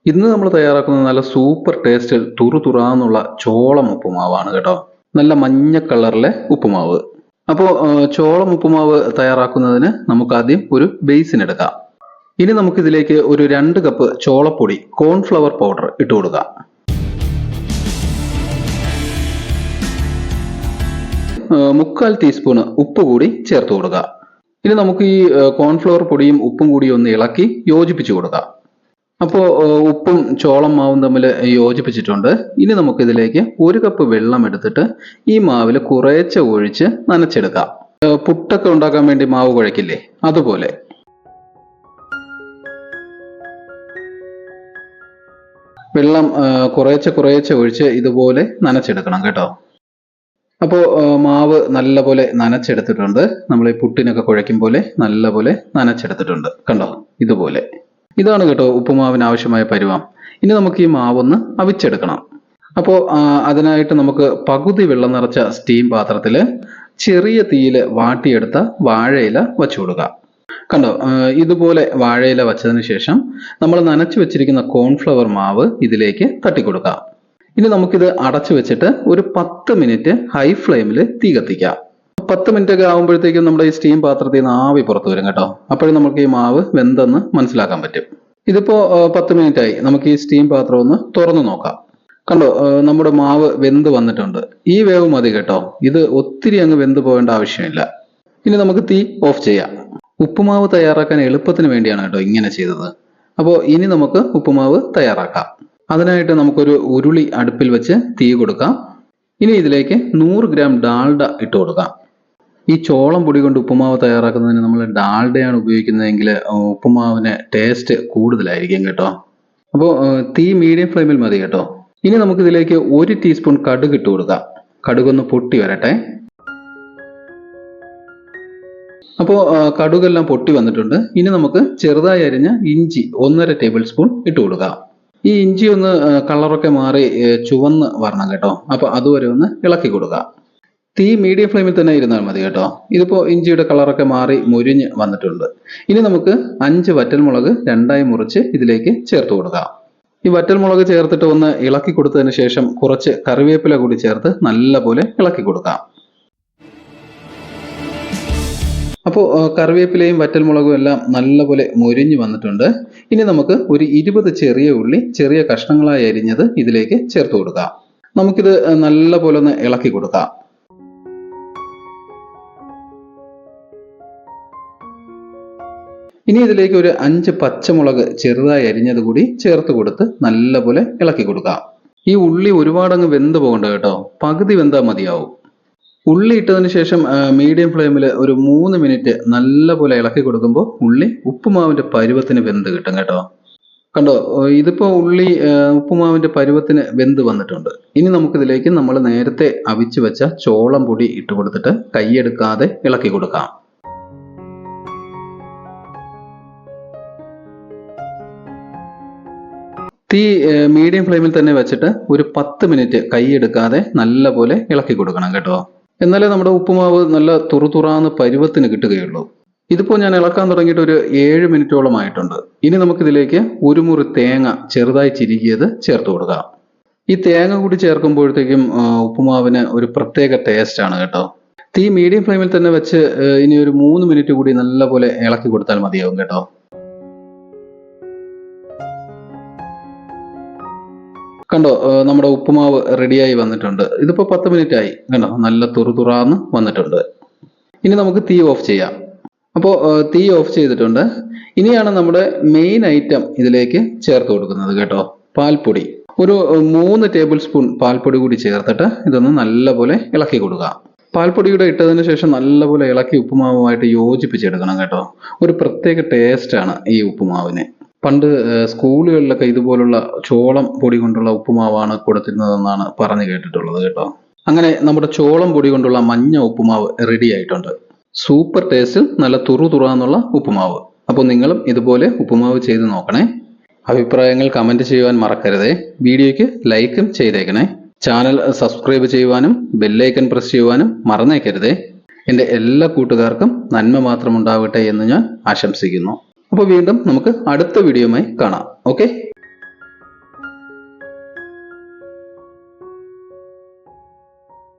ഇന്ന് നമ്മൾ തയ്യാറാക്കുന്നത് നല്ല സൂപ്പർ ടേസ്റ്റിൽ തുറുതുറാന്നുള്ള ചോളം ഉപ്പുമാവാണ് കേട്ടോ. നല്ല മഞ്ഞ കളറിലെ ഉപ്പുമാവ്. അപ്പോൾ ചോളം ഉപ്പുമാവ് തയ്യാറാക്കുന്നതിന് നമുക്ക് ആദ്യം ഒരു ബേസിൻ എടുക്കാം. ഇനി നമുക്കിതിലേക്ക് ഒരു 2 കപ്പ് ചോളപ്പൊടി കോൺഫ്ലവർ പൗഡർ ഇട്ട് കൊടുക്കാം. മുക്കാൽ ടീസ്പൂണ് ഉപ്പ് കൂടി ചേർത്ത് കൊടുക്കുക. ഇനി നമുക്ക് ഈ കോൺഫ്ലവർ പൊടിയും ഉപ്പും കൂടി ഒന്ന് ഇളക്കി യോജിപ്പിച്ചു കൊടുക്കാം. അപ്പോൾ ഉപ്പും ചോളം മാവും തമ്മിൽ യോജിപ്പിച്ചിട്ടുണ്ട്. ഇനി നമുക്കിതിലേക്ക് 1 കപ്പ് വെള്ളം എടുത്തിട്ട് ഈ മാവിൽ കുറേശ്ശെ ഒഴിച്ച് നനച്ചെടുക്കാം. പുട്ടൊക്കെ ഉണ്ടാക്കാൻ വേണ്ടി മാവ് കുഴക്കില്ലേ, അതുപോലെ. വെള്ളം കുറേശ്ശെ ഒഴിച്ച് ഇതുപോലെ നനച്ചെടുക്കണം കേട്ടോ. അപ്പോൾ മാവ് നല്ലപോലെ നനച്ചെടുത്തിട്ടുണ്ട്. നമ്മൾ ഈ പുട്ടിനൊക്കെ കുഴയ്ക്കും പോലെ നല്ലപോലെ നനച്ചെടുത്തിട്ടുണ്ട്. കണ്ടോ, ഇതുപോലെ. ഇതാണ് കേട്ടോ ഉപ്പുമാവിന് ആവശ്യമായ പരുവം. ഇനി നമുക്ക് ഈ മാവൊന്ന് അവിച്ചെടുക്കണം. അപ്പോൾ അതിനായിട്ട് നമുക്ക് പകുതി വെള്ളം നിറച്ച സ്റ്റീം പാത്രത്തിൽ ചെറിയ തീയിൽ വാട്ടിയെടുത്ത വാഴയില വച്ചു കൊടുക്കുക. കണ്ടോ, ഇതുപോലെ വാഴയില വച്ചതിന് ശേഷം നമ്മൾ നനച്ചു വെച്ചിരിക്കുന്ന കോൺഫ്ലവർ മാവ് ഇതിലേക്ക് തട്ടിക്കൊടുക്കാം. ഇനി നമുക്കിത് അടച്ചു വെച്ചിട്ട് ഒരു 10 മിനിറ്റ് ഹൈ ഫ്ലെയിമിൽ തീ കത്തിക്കാം. 10 മിനിറ്റ് ഒക്കെ ആകുമ്പോഴത്തേക്കും നമ്മുടെ ഈ സ്റ്റീം പാത്രത്തിൽ നിന്ന് ആവി പുറത്തു വരും കേട്ടോ. അപ്പോഴും നമുക്ക് ഈ മാവ് വെന്തെന്ന് മനസ്സിലാക്കാൻ പറ്റും. ഇതിപ്പോ 10 മിനിറ്റ് ആയി. നമുക്ക് ഈ സ്റ്റീം പാത്രം ഒന്ന് തുറന്നു നോക്കാം. കണ്ടോ, നമ്മുടെ മാവ് വെന്ത് വന്നിട്ടുണ്ട്. ഈ വേവ് മതി കേട്ടോ. ഇത് ഒത്തിരി അങ്ങ് വെന്ത് പോകേണ്ട ആവശ്യമില്ല. ഇനി നമുക്ക് തീ ഓഫ് ചെയ്യാം. ഉപ്പുമാവ് തയ്യാറാക്കാൻ എളുപ്പത്തിന് വേണ്ടിയാണ് കേട്ടോ ഇങ്ങനെ ചെയ്തത്. അപ്പോൾ ഇനി നമുക്ക് ഉപ്പുമാവ് തയ്യാറാക്കാം. അതിനായിട്ട് നമുക്കൊരു ഉരുളി അടുപ്പിൽ വെച്ച് തീ കൊടുക്കാം. ഇനി ഇതിലേക്ക് 100 ഗ്രാം ഡാൽഡ ഇട്ട് കൊടുക്കാം. ഈ ചോളം പൊടി കൊണ്ട് ഉപ്പുമാവ് തയ്യാറാക്കുന്നതിന് നമ്മൾ ഡാൽഡയാണ് ഉപയോഗിക്കുന്നതെങ്കിൽ ഉപ്പുമാവിന് ടേസ്റ്റ് കൂടുതലായിരിക്കും കേട്ടോ. അപ്പോൾ തീ മീഡിയം ഫ്ലെയിമിൽ മതി കേട്ടോ. ഇനി നമുക്കിതിലേക്ക് 1 ടീസ്പൂൺ കടുക് ഇട്ട് കൊടുക്കാം. കടുകൊന്ന് പൊട്ടി വരട്ടെ. അപ്പോൾ കടുകെല്ലാം പൊട്ടി വന്നിട്ടുണ്ട്. ഇനി നമുക്ക് ചെറുതായി അരിഞ്ഞ ഇഞ്ചി 1.5 ടേബിൾ സ്പൂൺ ഇട്ട് കൊടുക്കാം. ഈ ഇഞ്ചി ഒന്ന് കളറൊക്കെ മാറി ചുവന്ന് വരണം കേട്ടോ. അപ്പോൾ അതുവരെ ഒന്ന് ഇളക്കി കൊടുക്കുക. തീ മീഡിയം ഫ്ലെയിമിൽ തന്നെ ഇരുന്നാൽ മതി കേട്ടോ. ഇതിപ്പോൾ ഇഞ്ചിയുടെ കളറൊക്കെ മാറി മുരിഞ്ഞ് വന്നിട്ടുണ്ട്. ഇനി നമുക്ക് 5 വറ്റൽമുളക് 2ആയി മുറിച്ച് ഇതിലേക്ക് ചേർത്ത് കൊടുക്കാം. ഈ വറ്റൽമുളക് ചേർത്തിട്ട് ഒന്ന് ഇളക്കി കൊടുത്തതിന് ശേഷം കുറച്ച് കറിവേപ്പില കൂടി ചേർത്ത് നല്ലപോലെ ഇളക്കി കൊടുക്കാം. അപ്പോൾ കറിവേപ്പിലയും വറ്റൽമുളകും എല്ലാം നല്ലപോലെ മൊരിഞ്ഞ് വന്നിട്ടുണ്ട്. ഇനി നമുക്ക് ഒരു 20 ചെറിയ ഉള്ളി ചെറിയ കഷ്ണങ്ങളായി അരിഞ്ഞത് ഇതിലേക്ക് ചേർത്ത് കൊടുക്കാം. നമുക്കിത് നല്ലപോലെ ഒന്ന് ഇളക്കി കൊടുക്കാം. ഇനി ഇതിലേക്ക് ഒരു 5 പച്ചമുളക് ചെറുതായി അരിഞ്ഞത് കൂടി ചേർത്ത് കൊടുത്ത് നല്ലപോലെ ഇളക്കി കൊടുക്കാം. ഈ ഉള്ളി ഒരുപാടങ്ങ് വെന്ത് പോകണ്ട കേട്ടോ. പകുതി വെന്താൽ മതിയാവും. ഉള്ളി ഇട്ടതിന് ശേഷം മീഡിയം ഫ്ലെയിമിൽ ഒരു 3 മിനിറ്റ് നല്ലപോലെ ഇളക്കി കൊടുക്കുമ്പോൾ ഉള്ളി ഉപ്പുമാവിന്റെ പരുവത്തിന് വെന്ത് കിട്ടും കേട്ടോ. കണ്ടോ, ഇതിപ്പോ ഉള്ളി ഉപ്പുമാവിന്റെ പരുവത്തിന് വെന്ത് വന്നിട്ടുണ്ട്. ഇനി നമുക്കിതിലേക്ക് നമ്മൾ നേരത്തെ അവിച്ചു വെച്ച ചോളം പൊടി ഇട്ട് കൊടുത്തിട്ട് കൈയെടുക്കാതെ ഇളക്കി കൊടുക്കാം. തീ മീഡിയം ഫ്ലെയിമിൽ തന്നെ വെച്ചിട്ട് ഒരു 10 മിനിറ്റ് കൈയെടുക്കാതെ നല്ലപോലെ ഇളക്കി കൊടുക്കണം കേട്ടോ. എന്നാലേ നമ്മുടെ ഉപ്പുമാവ് നല്ല തുറുതുറാന്ന് പരുവത്തിന് കിട്ടുകയുള്ളൂ. ഇതിപ്പോൾ ഞാൻ ഇളക്കാൻ തുടങ്ങിയിട്ട് ഒരു 7 മിനിറ്റോളം ആയിട്ടുണ്ട്. ഇനി നമുക്കിതിലേക്ക് ഒരു മുറി തേങ്ങ ചെറുതായി ചിരുകിയത് ചേർത്ത് കൊടുക്കാം. ഈ തേങ്ങ കൂടി ചേർക്കുമ്പോഴത്തേക്കും ഉപ്പുമാവിന് ഒരു പ്രത്യേക ടേസ്റ്റ് ആണ് കേട്ടോ. തീ മീഡിയം ഫ്ലെയിമിൽ തന്നെ വെച്ച് ഇനി ഒരു 3 മിനിറ്റ് കൂടി നല്ലപോലെ ഇളക്കി കൊടുത്താൽ മതിയാവും കേട്ടോ. കണ്ടോ, നമ്മുടെ ഉപ്പുമാവ് റെഡിയായി വന്നിട്ടുണ്ട്. ഇതിപ്പോൾ 10 മിനിറ്റ് ആയി. കണ്ടോ, നല്ല തുറുതുറാന്ന് വന്നിട്ടുണ്ട്. ഇനി നമുക്ക് തീ ഓഫ് ചെയ്യാം. അപ്പോൾ തീ ഓഫ് ചെയ്തിട്ടുണ്ട്. ഇനിയാണ് നമ്മുടെ മെയിൻ ഐറ്റം ഇതിലേക്ക് ചേർത്ത് കൊടുക്കുന്നത് കേട്ടോ. പാൽപ്പൊടി ഒരു 3 ടേബിൾ സ്പൂൺ പാൽപ്പൊടി കൂടി ചേർത്തിട്ട് ഇതൊന്ന് നല്ലപോലെ ഇളക്കി കൊടുക്കുക. പാൽപ്പൊടിയുടെ ഇട്ടതിന് ശേഷം നല്ലപോലെ ഇളക്കി ഉപ്പുമാവുമായിട്ട് യോജിപ്പിച്ചെടുക്കണം കേട്ടോ. ഒരു പ്രത്യേക ടേസ്റ്റാണ് ഈ ഉപ്പുമാവിന്. പണ്ട് സ്കൂളുകളിലൊക്കെ ഇതുപോലുള്ള ചോളം പൊടി കൊണ്ടുള്ള ഉപ്പുമാവാണ് കൊടുത്തിരുന്നതെന്നാണ് പറഞ്ഞു കേട്ടിട്ടുള്ളത് കേട്ടോ. അങ്ങനെ നമ്മുടെ ചോളം പൊടി കൊണ്ടുള്ള മഞ്ഞ ഉപ്പുമാവ് റെഡി ആയിട്ടുണ്ട്. സൂപ്പർ ടേസ്റ്റ്, നല്ല തുറുതുറാന്നുള്ള ഉപ്പുമാവ്. അപ്പോൾ നിങ്ങളും ഇതുപോലെ ഉപ്പുമാവ് ചെയ്ത് നോക്കണേ. അഭിപ്രായങ്ങൾ കമന്റ് ചെയ്യുവാൻ മറക്കരുതേ. വീഡിയോയ്ക്ക് ലൈക്കും ചെയ്തേക്കണേ. ചാനൽ സബ്സ്ക്രൈബ് ചെയ്യുവാനും ബെല്ലൈക്കൺ പ്രസ് ചെയ്യുവാനും മറന്നേക്കരുതേ. എൻ്റെ എല്ലാ കൂട്ടുകാർക്കും നന്മ മാത്രം ഉണ്ടാവട്ടെ എന്ന് ഞാൻ ആശംസിക്കുന്നു. അപ്പോൾ വീണ്ടും നമുക്ക് അടുത്ത വീഡിയോയുമായി കാണാം. ഓക്കെ.